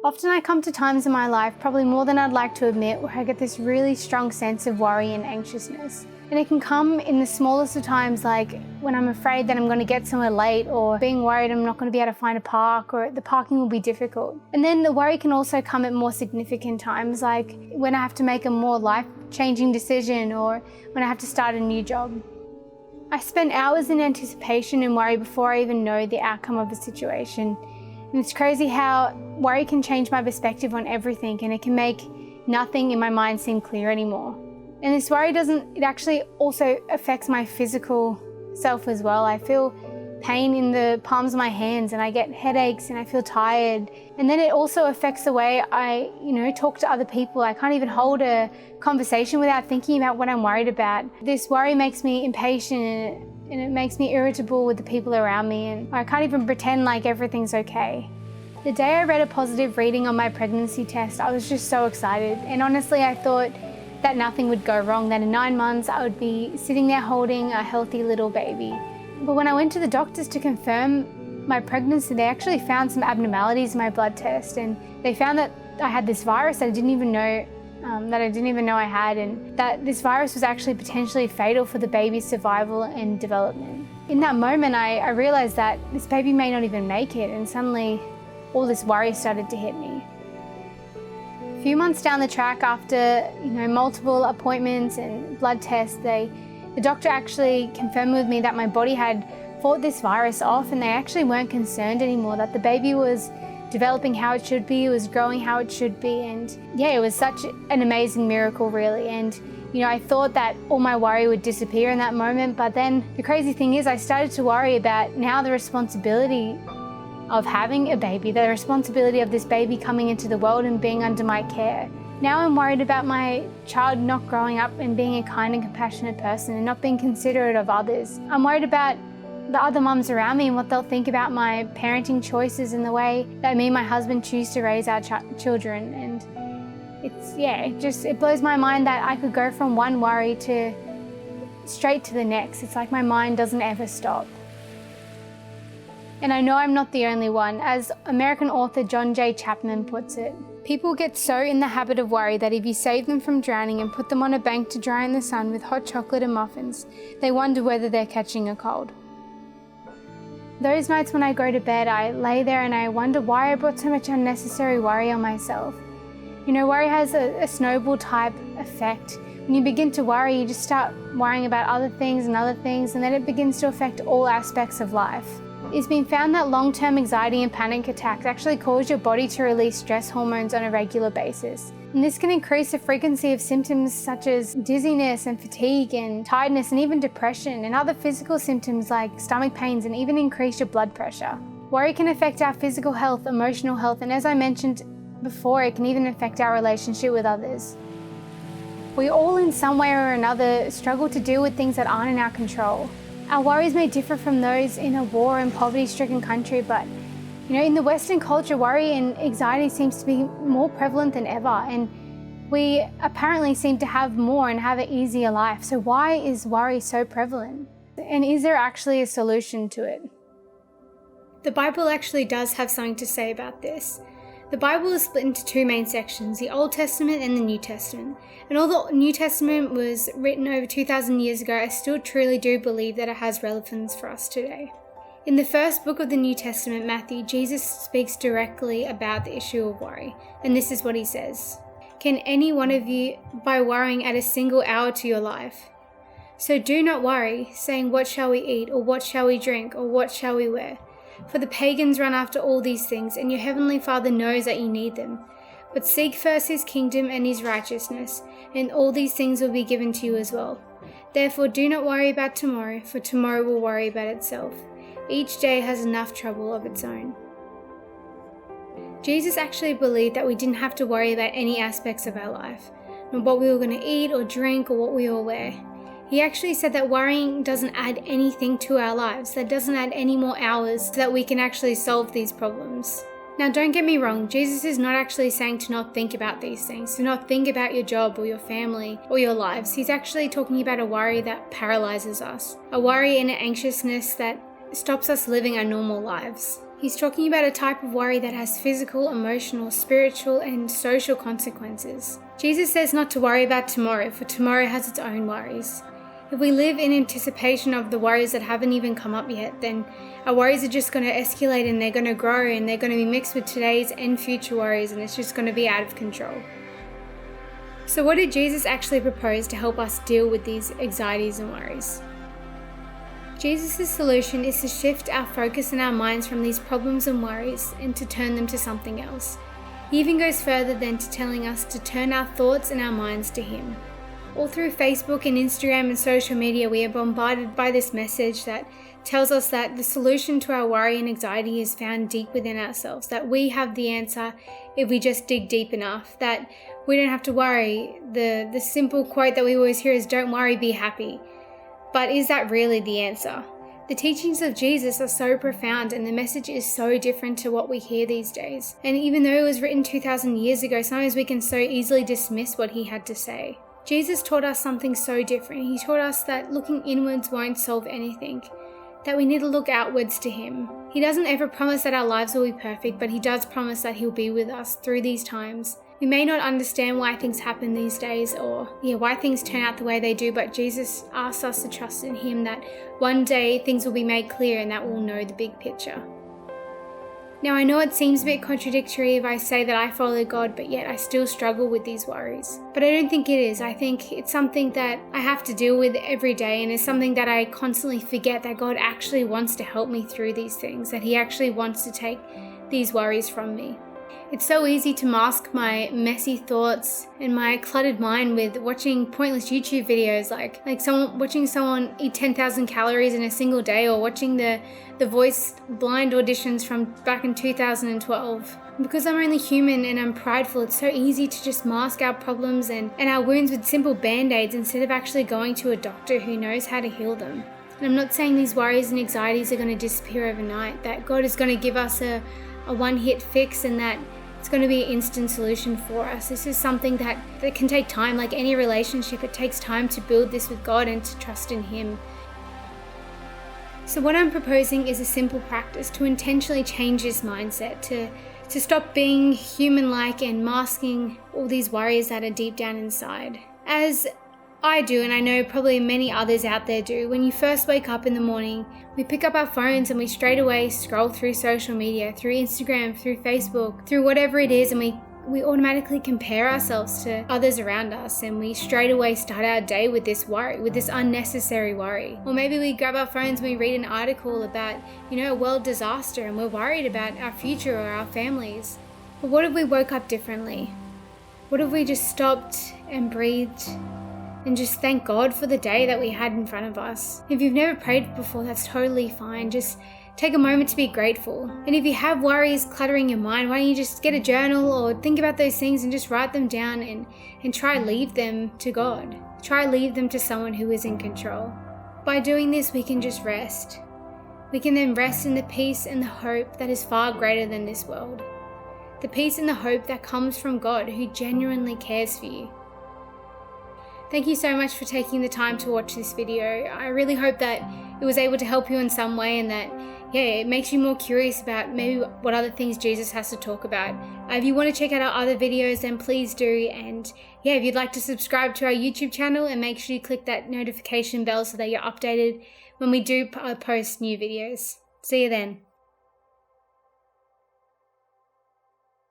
Often I come to times in my life, probably more than I'd like to admit, where I get this really strong sense of worry and anxiousness. And it can come in the smallest of times, like when I'm afraid that I'm going to get somewhere late, or being worried I'm not going to be able to find a park, or the parking will be difficult. And then the worry can also come at more significant times, like when I have to make a more life-changing decision, or when I have to start a new job. I spend hours in anticipation and worry before I even know the outcome of a situation. And it's crazy how worry can change my perspective on everything, and it can make nothing in my mind seem clear anymore. And this worry it actually also affects my physical self as well. I feel pain in the palms of my hands, and I get headaches, and I feel tired. And then it also affects the way I, talk to other people. I can't even hold a conversation without thinking about what I'm worried about. This worry makes me impatient, and it makes me irritable with the people around me, and I can't even pretend like everything's okay. The day I read a positive reading on my pregnancy test, I was just so excited. And honestly, I thought that nothing would go wrong, that in 9 months I would be sitting there holding a healthy little baby. But when I went to the doctors to confirm my pregnancy, they actually found some abnormalities in my blood test, and they found that I had this virus that I didn't even know I had, and that this virus was actually potentially fatal for the baby's survival and development. In that moment, I realized that this baby may not even make it, and suddenly all this worry started to hit me. A few months down the track, after multiple appointments and blood tests, the doctor actually confirmed with me that my body had fought this virus off, and they actually weren't concerned anymore, that the baby was developing how it should be, it was growing how it should be. And yeah, it was such an amazing miracle, really. And I thought that all my worry would disappear in that moment, but then the crazy thing is I started to worry about now the responsibility of having a baby, the responsibility of this baby coming into the world and being under my care. Now I'm worried about my child not growing up and being a kind and compassionate person and not being considerate of others. I'm worried about the other mums around me and what they'll think about my parenting choices and the way that me and my husband choose to raise our children. And it blows my mind that I could go from one worry to straight to the next. It's like my mind doesn't ever stop. And I know I'm not the only one. As American author John J. Chapman puts it, people get so in the habit of worry that if you save them from drowning and put them on a bank to dry in the sun with hot chocolate and muffins, they wonder whether they're catching a cold. Those nights when I go to bed, I lay there and I wonder why I brought so much unnecessary worry on myself. Worry has a snowball type effect. When you begin to worry, you just start worrying about other things, and then it begins to affect all aspects of life. It's been found that long-term anxiety and panic attacks actually cause your body to release stress hormones on a regular basis. And this can increase the frequency of symptoms such as dizziness and fatigue and tiredness and even depression, and other physical symptoms like stomach pains, and even increase your blood pressure. Worry can affect our physical health, emotional health, and as I mentioned before, it can even affect our relationship with others. We all in some way or another struggle to deal with things that aren't in our control. Our worries may differ from those in a war and poverty-stricken country, but in the Western culture, worry and anxiety seems to be more prevalent than ever, and we apparently seem to have more and have an easier life. So why is worry so prevalent? And is there actually a solution to it? The Bible actually does have something to say about this. The Bible is split into two main sections, the Old Testament and the New Testament. And although the New Testament was written over 2,000 years ago, I still truly do believe that it has relevance for us today. In the first book of the New Testament, Matthew, Jesus speaks directly about the issue of worry. And this is what he says: "Can any one of you, by worrying, add a single hour to your life? So do not worry, saying, 'What shall we eat?' or 'What shall we drink?' or 'What shall we wear?' For the pagans run after all these things, and your heavenly Father knows that you need them. But seek first his kingdom and his righteousness, and all these things will be given to you as well. Therefore do not worry about tomorrow, for tomorrow will worry about itself. Each day has enough trouble of its own." Jesus actually believed that we didn't have to worry about any aspects of our life, not what we were going to eat or drink or what we will wear. He actually said that worrying doesn't add anything to our lives, that doesn't add any more hours so that we can actually solve these problems. Now, don't get me wrong, Jesus is not actually saying to not think about these things, to not think about your job or your family or your lives. He's actually talking about a worry that paralyzes us, a worry and an anxiousness that stops us living our normal lives. He's talking about a type of worry that has physical, emotional, spiritual, and social consequences. Jesus says not to worry about tomorrow, for tomorrow has its own worries. If we live in anticipation of the worries that haven't even come up yet, then our worries are just going to escalate and they're going to grow and they're going to be mixed with today's and future worries, and it's just going to be out of control. So what did Jesus actually propose to help us deal with these anxieties and worries? Jesus' solution is to shift our focus and our minds from these problems and worries and to turn them to something else. He even goes further than to telling us to turn our thoughts and our minds to Him. All through Facebook and Instagram and social media, we are bombarded by this message that tells us that the solution to our worry and anxiety is found deep within ourselves, that we have the answer if we just dig deep enough, that we don't have to worry. The simple quote that we always hear is, "Don't worry, be happy." But is that really the answer? The teachings of Jesus are so profound and the message is so different to what we hear these days. And even though it was written 2,000 years ago, sometimes we can so easily dismiss what He had to say. Jesus taught us something so different. He taught us that looking inwards won't solve anything, that we need to look outwards to Him. He doesn't ever promise that our lives will be perfect, but He does promise that He'll be with us through these times. We may not understand why things happen these days or why things turn out the way they do, but Jesus asks us to trust in Him that one day things will be made clear and that we'll know the big picture. Now I know it seems a bit contradictory if I say that I follow God, but yet I still struggle with these worries. But I don't think it is. I think it's something that I have to deal with every day, and it's something that I constantly forget that God actually wants to help me through these things, that He actually wants to take these worries from me. It's so easy to mask my messy thoughts and my cluttered mind with watching pointless YouTube videos like watching someone eat 10,000 calories in a single day, or watching the Voice blind auditions from back in 2012. Because I'm only human and I'm prideful, it's so easy to just mask our problems and our wounds with simple band-aids instead of actually going to a doctor who knows how to heal them. And I'm not saying these worries and anxieties are going to disappear overnight, that God is going to give us a one-hit fix and that it's going to be an instant solution for us. This is something that can take time. Like any relationship, it takes time to build this with God and to trust in Him. So what I'm proposing is a simple practice to intentionally change this mindset, to stop being human-like and masking all these worries that are deep down inside. As I do, and I know probably many others out there do, when you first wake up in the morning, we pick up our phones and we straight away scroll through social media, through Instagram, through Facebook, through whatever it is, and we automatically compare ourselves to others around us, and we straight away start our day with this worry, with this unnecessary worry. Or maybe we grab our phones and we read an article about, a world disaster, and we're worried about our future or our families. But what if we woke up differently? What if we just stopped and breathed and just thank God for the day that we had in front of us? If you've never prayed before, that's totally fine. Just take a moment to be grateful. And if you have worries cluttering your mind, why don't you just get a journal or think about those things and just write them down and try leave them to God. Try leave them to someone who is in control. By doing this, we can just rest. We can then rest in the peace and the hope that is far greater than this world. The peace and the hope that comes from God, who genuinely cares for you. Thank you so much for taking the time to watch this video. I really hope that it was able to help you in some way, and that it makes you more curious about maybe what other things Jesus has to talk about. If you want to check out our other videos, then please do. And if you'd like to subscribe to our YouTube channel, and make sure you click that notification bell so that you're updated when we do post new videos. See you then.